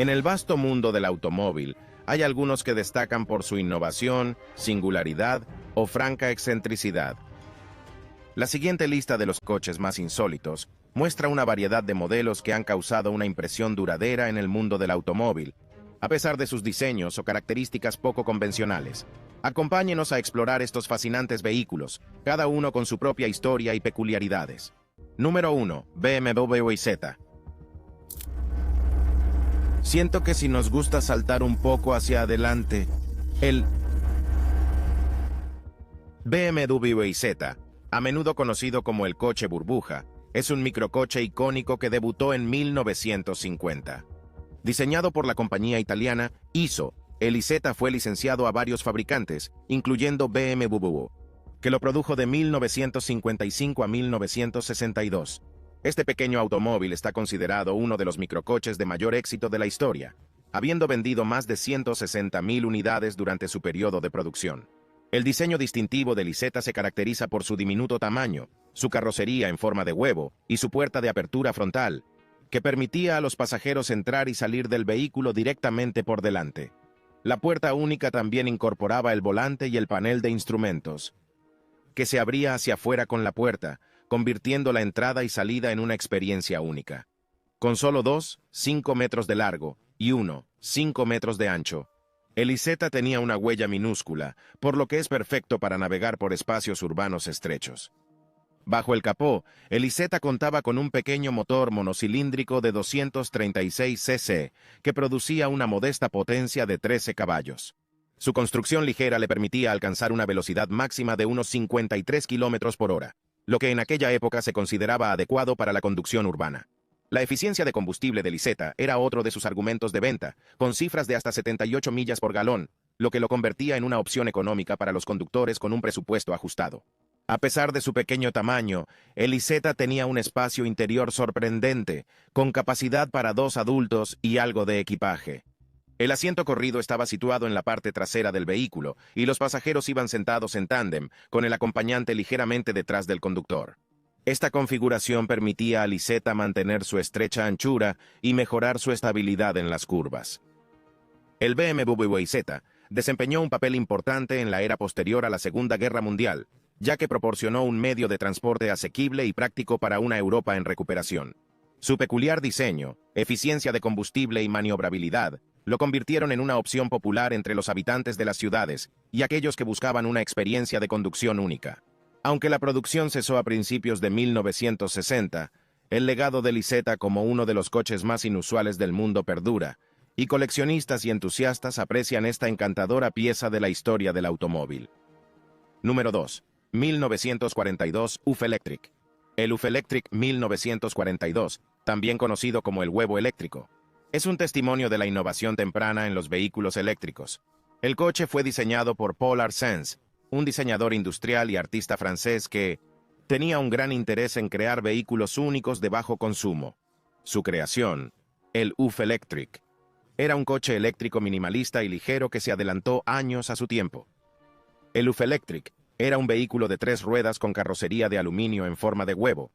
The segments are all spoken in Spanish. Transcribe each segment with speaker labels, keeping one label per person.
Speaker 1: En el vasto mundo del automóvil, hay algunos que destacan por su innovación, singularidad o franca excentricidad. La siguiente lista de los coches más insólitos muestra una variedad de modelos que han causado una impresión duradera en el mundo del automóvil, a pesar de sus diseños o características poco convencionales. Acompáñenos a explorar estos fascinantes vehículos, cada uno con su propia historia y peculiaridades. Número 1. BMW Z. Siento que si nos gusta saltar un poco hacia adelante, el BMW Z, a menudo conocido como el coche burbuja, es un microcoche icónico que debutó en 1950. Diseñado por la compañía italiana ISO, el IZ fue licenciado a varios fabricantes, incluyendo BMW, que lo produjo de 1955 a 1962. Este pequeño automóvil está considerado uno de los microcoches de mayor éxito de la historia, habiendo vendido más de 160.000 unidades durante su periodo de producción. El diseño distintivo del IZ se caracteriza por su diminuto tamaño, su carrocería en forma de huevo y su puerta de apertura frontal, que permitía a los pasajeros entrar y salir del vehículo directamente por delante. La puerta única también incorporaba el volante y el panel de instrumentos, que se abría hacia afuera con la puerta, convirtiendo la entrada y salida en una experiencia única. Con solo 5 metros de largo y 5 metros de ancho, el IZ tenía una huella minúscula, por lo que es perfecto para navegar por espacios urbanos estrechos. Bajo el capó, el IZ contaba con un pequeño motor monocilíndrico de 236 cc, que producía una modesta potencia de 13 caballos. Su construcción ligera le permitía alcanzar una velocidad máxima de unos 53 km por hora, lo que en aquella época se consideraba adecuado para la conducción urbana. La eficiencia de combustible del IZ era otro de sus argumentos de venta, con cifras de hasta 78 millas por galón, lo que lo convertía en una opción económica para los conductores con un presupuesto ajustado. A pesar de su pequeño tamaño, el IZ tenía un espacio interior sorprendente, con capacidad para 2 adultos y algo de equipaje. El asiento corrido estaba situado en la parte trasera del vehículo, y los pasajeros iban sentados en tándem, con el acompañante ligeramente detrás del conductor. Esta configuración permitía al IZ mantener su estrecha anchura y mejorar su estabilidad en las curvas. El BMW Z desempeñó un papel importante en la era posterior a la Segunda Guerra Mundial, ya que proporcionó un medio de transporte asequible y práctico para una Europa en recuperación. Su peculiar diseño, eficiencia de combustible y maniobrabilidad lo convirtieron en una opción popular entre los habitantes de las ciudades y aquellos que buscaban una experiencia de conducción única. Aunque la producción cesó a principios de 1960, el legado del IZ como uno de los coches más inusuales del mundo perdura, y coleccionistas y entusiastas aprecian esta encantadora pieza de la historia del automóvil. Número 2. 1942 UF Electric. El UF Electric 1942, también conocido como el huevo eléctrico, es un testimonio de la innovación temprana en los vehículos eléctricos. El coche fue diseñado por Paul Arsens, un diseñador industrial y artista francés que tenía un gran interés en crear vehículos únicos de bajo consumo. Su creación, el UF Electric, era un coche eléctrico minimalista y ligero que se adelantó años a su tiempo. El UF Electric era un vehículo de 3 ruedas con carrocería de aluminio en forma de huevo.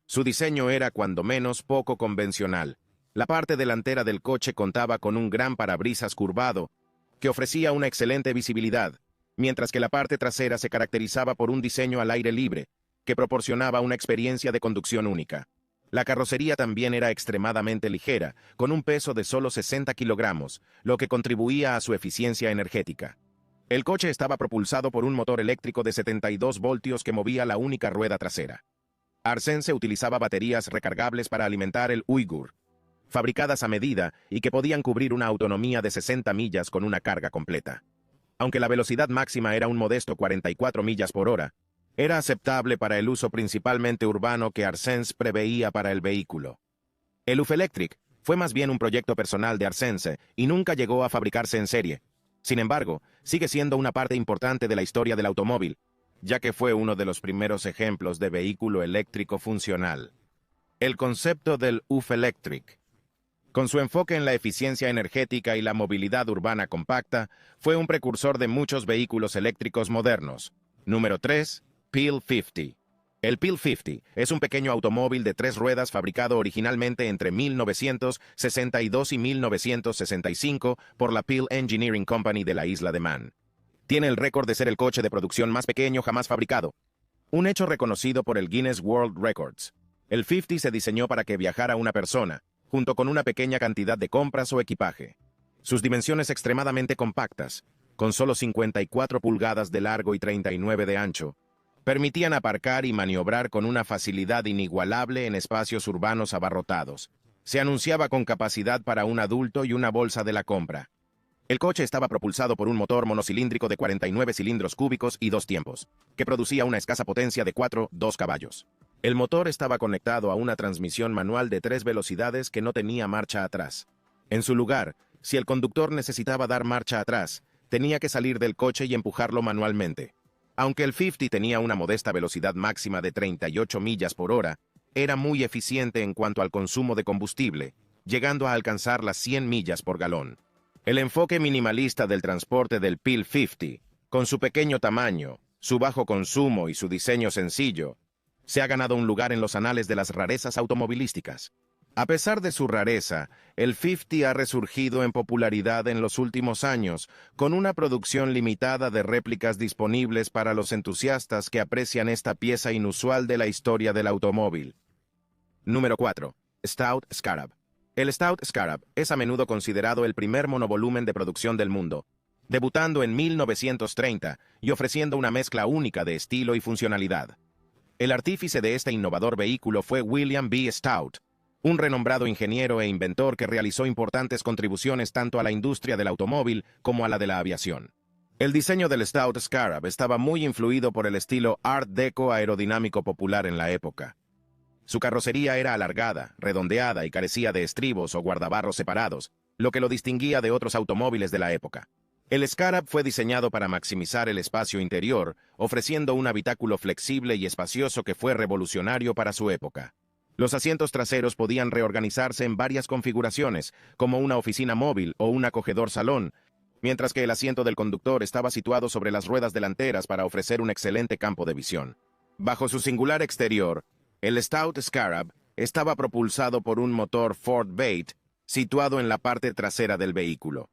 Speaker 1: Su diseño era cuando menos poco convencional. La parte delantera del coche contaba con un gran parabrisas curvado, que ofrecía una excelente visibilidad, mientras que la parte trasera se caracterizaba por un diseño al aire libre, que proporcionaba una experiencia de conducción única. La carrocería también era extremadamente ligera, con un peso de solo 60 kilogramos, lo que contribuía a su eficiencia energética. El coche estaba propulsado por un motor eléctrico de 72 voltios que movía la única rueda trasera. Arsens utilizaba baterías recargables para alimentar el Uyghur, fabricadas a medida y que podían cubrir una autonomía de 60 millas con una carga completa. Aunque la velocidad máxima era un modesto 44 millas por hora, era aceptable para el uso principalmente urbano que Arsens preveía para el vehículo. El UF Electric fue más bien un proyecto personal de Arsens y nunca llegó a fabricarse en serie. Sin embargo, sigue siendo una parte importante de la historia del automóvil, ya que fue uno de los primeros ejemplos de vehículo eléctrico funcional. El concepto del UF Electric, con su enfoque en la eficiencia energética y la movilidad urbana compacta, fue un precursor de muchos vehículos eléctricos modernos. Número 3. Peel 50. El Pil 50 es un pequeño automóvil de 3 ruedas fabricado originalmente entre 1962 y 1965 por la Pil Engineering Company de la isla de Man. Tiene el récord de ser el coche de producción más pequeño jamás fabricado, un hecho reconocido por el Guinness World Records. El 50 se diseñó para que viajara una persona, junto con una pequeña cantidad de compras o equipaje. Sus dimensiones extremadamente compactas, con solo 54 pulgadas de largo y 39 de ancho, permitían aparcar y maniobrar con una facilidad inigualable en espacios urbanos abarrotados. Se anunciaba con capacidad para un adulto y una bolsa de la compra. El coche estaba propulsado por un motor monocilíndrico de 49 cilindros cúbicos y 2 tiempos, que producía una escasa potencia de 4,2 caballos. El motor estaba conectado a una transmisión manual de 3 velocidades que no tenía marcha atrás. En su lugar, si el conductor necesitaba dar marcha atrás, tenía que salir del coche y empujarlo manualmente. Aunque el 50 tenía una modesta velocidad máxima de 38 millas por hora, era muy eficiente en cuanto al consumo de combustible, llegando a alcanzar las 100 millas por galón. El enfoque minimalista del transporte del Pil 50, con su pequeño tamaño, su bajo consumo y su diseño sencillo, se ha ganado un lugar en los anales de las rarezas automovilísticas. A pesar de su rareza, el 50 ha resurgido en popularidad en los últimos años, con una producción limitada de réplicas disponibles para los entusiastas que aprecian esta pieza inusual de la historia del automóvil. Número 4. Stout Scarab. El Stout Scarab es a menudo considerado el primer monovolumen de producción del mundo, debutando en 1930 y ofreciendo una mezcla única de estilo y funcionalidad. El artífice de este innovador vehículo fue William B. Stout, un renombrado ingeniero e inventor que realizó importantes contribuciones tanto a la industria del automóvil como a la de la aviación. El diseño del Stout Scarab estaba muy influido por el estilo Art Deco aerodinámico popular en la época. Su carrocería era alargada, redondeada y carecía de estribos o guardabarros separados, lo que lo distinguía de otros automóviles de la época. El Scarab fue diseñado para maximizar el espacio interior, ofreciendo un habitáculo flexible y espacioso que fue revolucionario para su época. Los asientos traseros podían reorganizarse en varias configuraciones, como una oficina móvil o un acogedor salón, mientras que el asiento del conductor estaba situado sobre las ruedas delanteras para ofrecer un excelente campo de visión. Bajo su singular exterior, el Stout Scarab estaba propulsado por un motor Ford Bate situado en la parte trasera del vehículo.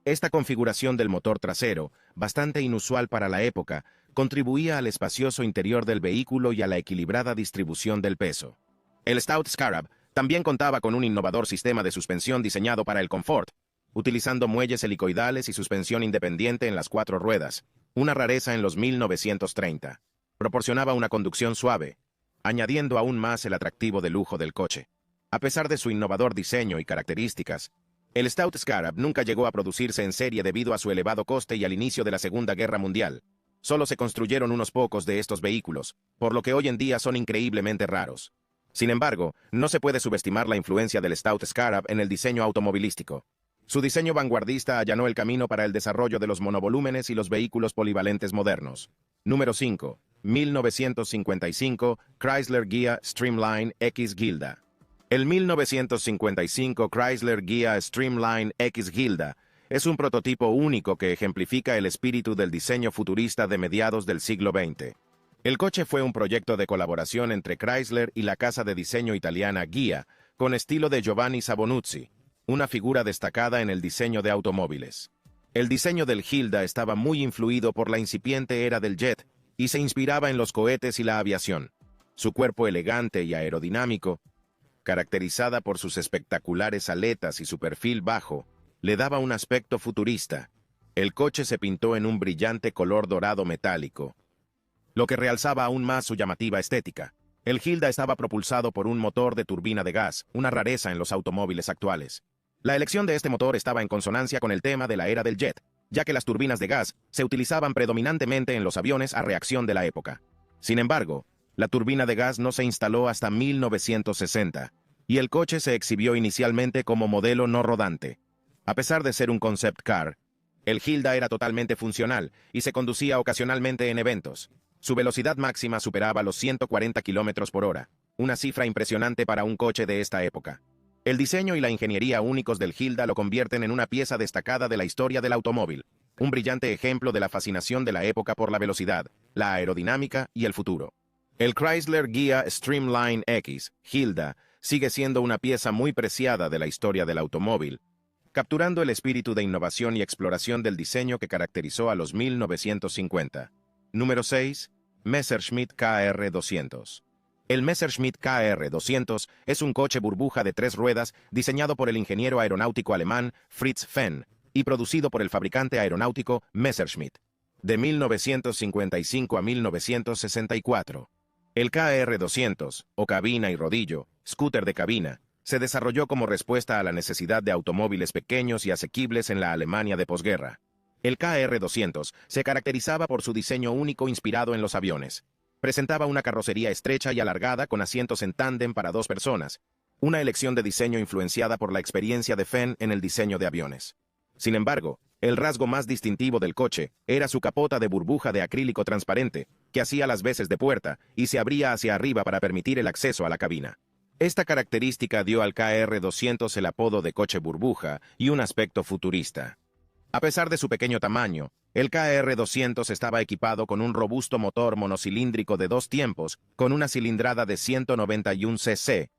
Speaker 1: Esta configuración del motor trasero, bastante inusual para la época, contribuía al espacioso interior del vehículo y a la equilibrada distribución del peso. El Stout Scarab también contaba con un innovador sistema de suspensión diseñado para el confort, utilizando muelles helicoidales y suspensión independiente en las 4 ruedas, una rareza en los 1930. Proporcionaba una conducción suave, añadiendo aún más el atractivo de lujo del coche. A pesar de su innovador diseño y características, el Stout Scarab nunca llegó a producirse en serie debido a su elevado coste y al inicio de la Segunda Guerra Mundial. Solo se construyeron unos pocos de estos vehículos, por lo que hoy en día son increíblemente raros. Sin embargo, no se puede subestimar la influencia del Stout Scarab en el diseño automovilístico. Su diseño vanguardista allanó el camino para el desarrollo de los monovolúmenes y los vehículos polivalentes modernos. Número 5. 1955 Chrysler Ghia Streamline X Gilda. El 1955 Chrysler Ghia Streamline X Gilda es un prototipo único que ejemplifica el espíritu del diseño futurista de mediados del siglo XX. El coche fue un proyecto de colaboración entre Chrysler y la casa de diseño italiana Ghia, con estilo de Giovanni Sabonuzzi, una figura destacada en el diseño de automóviles. El diseño del Gilda estaba muy influido por la incipiente era del jet y se inspiraba en los cohetes y la aviación. Su cuerpo elegante y aerodinámico, caracterizada por sus espectaculares aletas y su perfil bajo, le daba un aspecto futurista. El coche se pintó en un brillante color dorado metálico, lo que realzaba aún más su llamativa estética. El Gilda estaba propulsado por un motor de turbina de gas, una rareza en los automóviles actuales. La elección de este motor estaba en consonancia con el tema de la era del jet, ya que las turbinas de gas se utilizaban predominantemente en los aviones a reacción de la época. Sin embargo, la turbina de gas no se instaló hasta 1960, y el coche se exhibió inicialmente como modelo no rodante. A pesar de ser un concept car, el Gilda era totalmente funcional y se conducía ocasionalmente en eventos. Su velocidad máxima superaba los 140 km por hora, una cifra impresionante para un coche de esta época. El diseño y la ingeniería únicos del Gilda lo convierten en una pieza destacada de la historia del automóvil, un brillante ejemplo de la fascinación de la época por la velocidad, la aerodinámica y el futuro. El Chrysler Ghia Streamline X, Hilda, sigue siendo una pieza muy preciada de la historia del automóvil, capturando el espíritu de innovación y exploración del diseño que caracterizó a los 1950. Número 6. Messerschmitt KR200. El Messerschmitt KR200 es un coche burbuja de 3 ruedas diseñado por el ingeniero aeronáutico alemán Fritz Fehn y producido por el fabricante aeronáutico Messerschmitt, de 1955 a 1964. El KR200, o cabina y rodillo, scooter de cabina, se desarrolló como respuesta a la necesidad de automóviles pequeños y asequibles en la Alemania de posguerra. El KR200 se caracterizaba por su diseño único inspirado en los aviones. Presentaba una carrocería estrecha y alargada con asientos en tándem para 2 personas, una elección de diseño influenciada por la experiencia de Fehn en el diseño de aviones. Sin embargo, el rasgo más distintivo del coche era su capota de burbuja de acrílico transparente, que hacía las veces de puerta y se abría hacia arriba para permitir el acceso a la cabina. Esta característica dio al KR200 el apodo de coche burbuja y un aspecto futurista. A pesar de su pequeño tamaño, el KR200 estaba equipado con un robusto motor monocilíndrico de 2 tiempos con una cilindrada de 191 cc,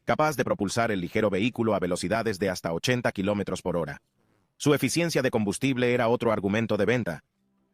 Speaker 1: capaz de propulsar el ligero vehículo a velocidades de hasta 80 km por hora. Su eficiencia de combustible era otro argumento de venta,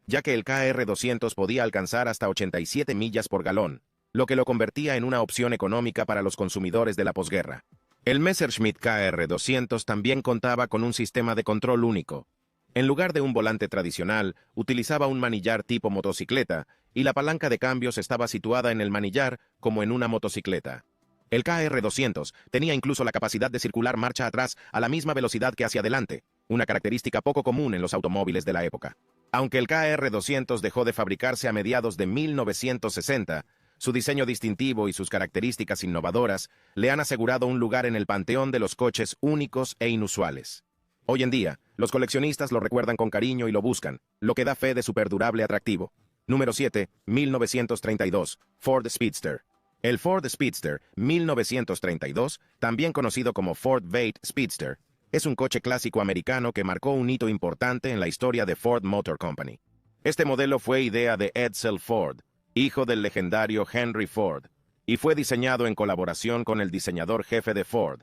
Speaker 1: ya que el KR200 podía alcanzar hasta 87 millas por galón, lo que lo convertía en una opción económica para los consumidores de la posguerra. El Messerschmitt KR200 también contaba con un sistema de control único. En lugar de un volante tradicional, utilizaba un manillar tipo motocicleta, y la palanca de cambios estaba situada en el manillar como en una motocicleta. El KR200 tenía incluso la capacidad de circular marcha atrás a la misma velocidad que hacia adelante, una característica poco común en los automóviles de la época. Aunque el KR200 dejó de fabricarse a mediados de 1960, su diseño distintivo y sus características innovadoras le han asegurado un lugar en el panteón de los coches únicos e inusuales. Hoy en día, los coleccionistas lo recuerdan con cariño y lo buscan, lo que da fe de su perdurable atractivo. Número 7, 1932, Ford Speedster. El Ford Speedster 1932, también conocido como Ford Vate Speedster, es un coche clásico americano que marcó un hito importante en la historia de Ford Motor Company. Este modelo fue idea de Edsel Ford, hijo del legendario Henry Ford, y fue diseñado en colaboración con el diseñador jefe de Ford,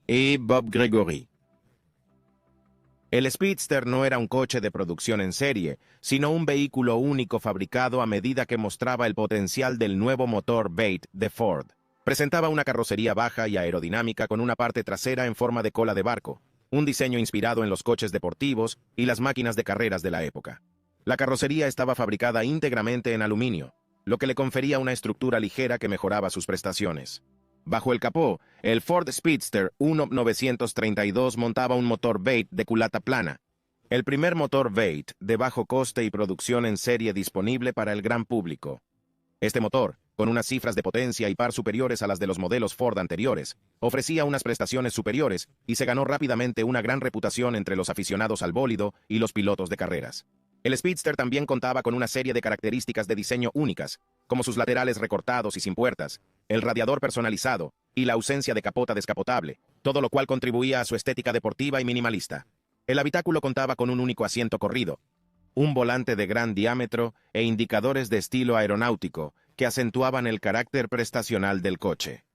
Speaker 1: E. Bob Gregory. El Speedster no era un coche de producción en serie, sino un vehículo único fabricado a medida que mostraba el potencial del nuevo motor Vate de Ford. Presentaba una carrocería baja y aerodinámica con una parte trasera en forma de cola de barco, un diseño inspirado en los coches deportivos y las máquinas de carreras de la época. La carrocería estaba fabricada íntegramente en aluminio, lo que le confería una estructura ligera que mejoraba sus prestaciones. Bajo el capó, el Ford Speedster 1932 montaba un motor Vate de culata plana, el primer motor Vate de bajo coste y producción en serie disponible para el gran público. Este motor, con unas cifras de potencia y par superiores a las de los modelos Ford anteriores, ofrecía unas prestaciones superiores y se ganó rápidamente una gran reputación entre los aficionados al bólido y los pilotos de carreras. El Speedster también contaba con una serie de características de diseño únicas, como sus laterales recortados y sin puertas, el radiador personalizado y la ausencia de capota descapotable, todo lo cual contribuía a su estética deportiva y minimalista. El habitáculo contaba con un único asiento corrido, un volante de gran diámetro e indicadores de estilo aeronáutico que acentuaban el carácter prestacional del coche.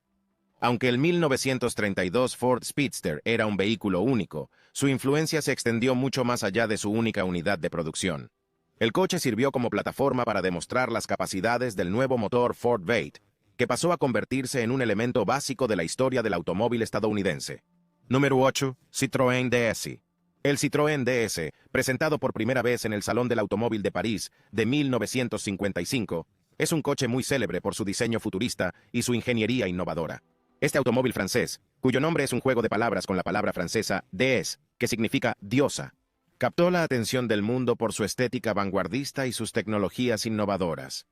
Speaker 1: Aunque el 1932 Ford Speedster era un vehículo único, su influencia se extendió mucho más allá de su única unidad de producción. El coche sirvió como plataforma para demostrar las capacidades del nuevo motor Ford Vate, que pasó a convertirse en un elemento básico de la historia del automóvil estadounidense. Número 8. Citroën DS. El Citroën DS, presentado por primera vez en el Salón del Automóvil de París de 1955, es un coche muy célebre por su diseño futurista y su ingeniería innovadora. Este automóvil francés, cuyo nombre es un juego de palabras con la palabra francesa déesse, que significa diosa, captó la atención del mundo por su estética vanguardista y sus tecnologías innovadoras.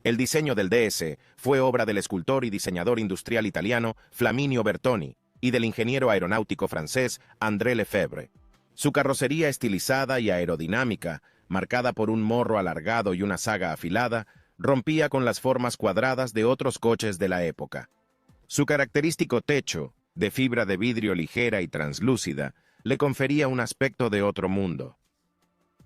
Speaker 1: El diseño del DS fue obra del escultor y diseñador industrial italiano Flaminio Bertoni y del ingeniero aeronáutico francés André Lefebvre. Su carrocería estilizada y aerodinámica, marcada por un morro alargado y una saga afilada, rompía con las formas cuadradas de otros coches de la época. Su característico techo, de fibra de vidrio ligera y translúcida, le confería un aspecto de otro mundo.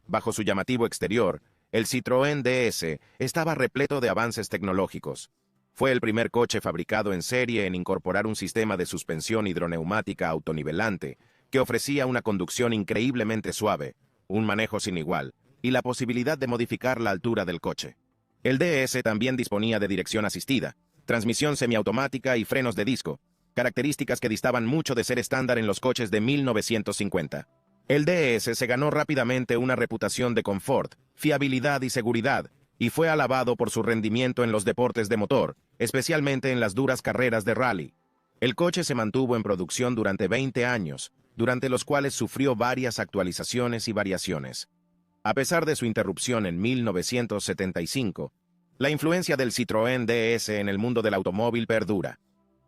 Speaker 1: Bajo su llamativo exterior, el Citroën DS estaba repleto de avances tecnológicos. Fue el primer coche fabricado en serie en incorporar un sistema de suspensión hidroneumática autonivelante que ofrecía una conducción increíblemente suave, un manejo sin igual, y la posibilidad de modificar la altura del coche. El DS también disponía de dirección asistida, transmisión semiautomática y frenos de disco, características que distaban mucho de ser estándar en los coches de 1950. El DS se ganó rápidamente una reputación de confort, fiabilidad y seguridad, y fue alabado por su rendimiento en los deportes de motor, especialmente en las duras carreras de rally. El coche se mantuvo en producción durante 20 años, durante los cuales sufrió varias actualizaciones y variaciones. A pesar de su interrupción en 1975, la influencia del Citroën DS en el mundo del automóvil perdura.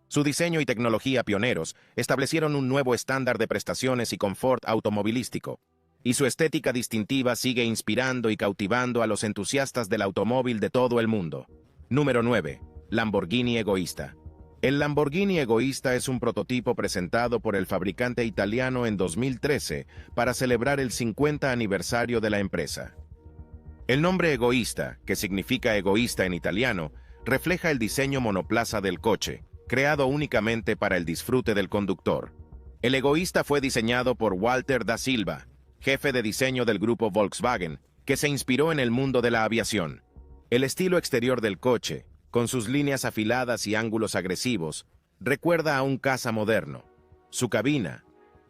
Speaker 1: Su diseño y tecnología pioneros establecieron un nuevo estándar de prestaciones y confort automovilístico, y su estética distintiva sigue inspirando y cautivando a los entusiastas del automóvil de todo el mundo. Número 9. Lamborghini Egoista. El Lamborghini Egoista es un prototipo presentado por el fabricante italiano en 2013 para celebrar el 50 aniversario de la empresa. El nombre Egoista, que significa egoísta en italiano, refleja el diseño monoplaza del coche, creado únicamente para el disfrute del conductor. El Egoísta fue diseñado por Walter da Silva, jefe de diseño del grupo Volkswagen, que se inspiró en el mundo de la aviación. El estilo exterior del coche, con sus líneas afiladas y ángulos agresivos, recuerda a un caza moderno. Su cabina,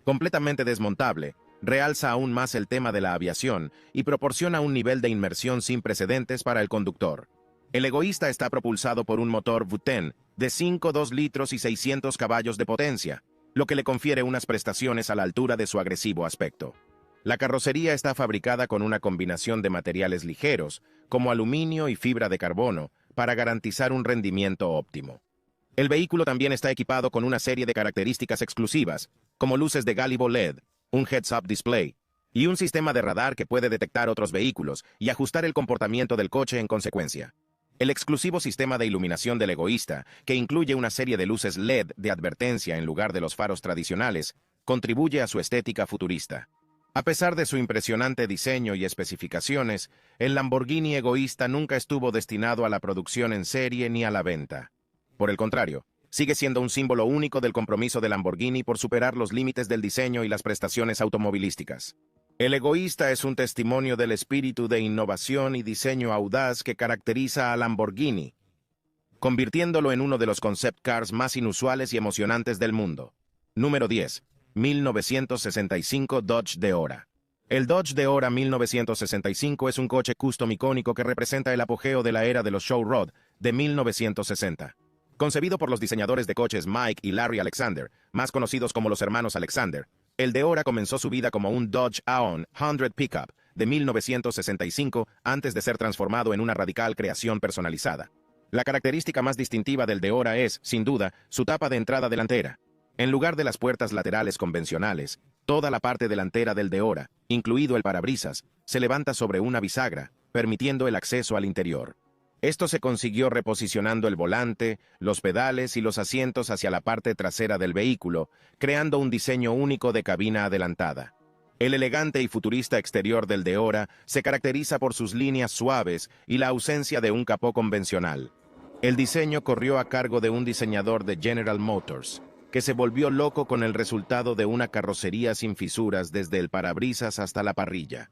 Speaker 1: completamente desmontable, realza aún más el tema de la aviación y proporciona un nivel de inmersión sin precedentes para el conductor. El Egoísta está propulsado por un motor V10 de 5,2 litros y 600 caballos de potencia, lo que le confiere unas prestaciones a la altura de su agresivo aspecto. La carrocería está fabricada con una combinación de materiales ligeros, como aluminio y fibra de carbono, para garantizar un rendimiento óptimo. El vehículo también está equipado con una serie de características exclusivas, como luces de gálibo LED, un heads-up display, y un sistema de radar que puede detectar otros vehículos y ajustar el comportamiento del coche en consecuencia. El exclusivo sistema de iluminación del Egoísta, que incluye una serie de luces LED de advertencia en lugar de los faros tradicionales, contribuye a su estética futurista. A pesar de su impresionante diseño y especificaciones, el Lamborghini Egoísta nunca estuvo destinado a la producción en serie ni a la venta. Por el contrario, sigue siendo un símbolo único del compromiso de Lamborghini por superar los límites del diseño y las prestaciones automovilísticas. El Egoísta es un testimonio del espíritu de innovación y diseño audaz que caracteriza a Lamborghini, convirtiéndolo en uno de los concept cars más inusuales y emocionantes del mundo. Número 10. 1965 Dodge Deora. El Dodge Deora 1965 es un coche custom icónico que representa el apogeo de la era de los showrod de 1960. Concebido por los diseñadores de coches Mike y Larry Alexander, más conocidos como los hermanos Alexander, el Deora comenzó su vida como un Dodge Aon 100 Pickup de 1965 antes de ser transformado en una radical creación personalizada. La característica más distintiva del Deora es, sin duda, su tapa de entrada delantera. En lugar de las puertas laterales convencionales, toda la parte delantera del Deora, incluido el parabrisas, se levanta sobre una bisagra, permitiendo el acceso al interior. Esto se consiguió reposicionando el volante, los pedales y los asientos hacia la parte trasera del vehículo, creando un diseño único de cabina adelantada. El elegante y futurista exterior del Deora se caracteriza por sus líneas suaves y la ausencia de un capó convencional. El diseño corrió a cargo de un diseñador de General Motors, que se volvió loco con el resultado de una carrocería sin fisuras desde el parabrisas hasta la parrilla.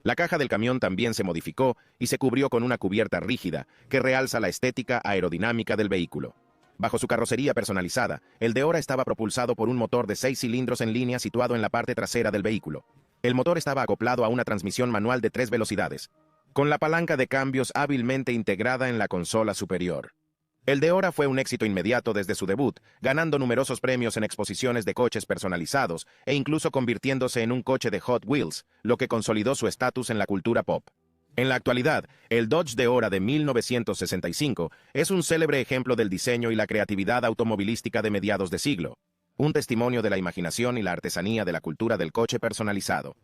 Speaker 1: La caja del camión también se modificó y se cubrió con una cubierta rígida que realza la estética aerodinámica del vehículo. Bajo su carrocería personalizada, el Deora estaba propulsado por un motor de 6 cilindros en línea situado en la parte trasera del vehículo. El motor estaba acoplado a una transmisión manual de 3 velocidades, con la palanca de cambios hábilmente integrada en la consola superior. El Deora fue un éxito inmediato desde su debut, ganando numerosos premios en exposiciones de coches personalizados e incluso convirtiéndose en un coche de Hot Wheels, lo que consolidó su estatus en la cultura pop. En la actualidad, el Dodge Deora de 1965 es un célebre ejemplo del diseño y la creatividad automovilística de mediados de siglo, un testimonio de la imaginación y la artesanía de la cultura del coche personalizado.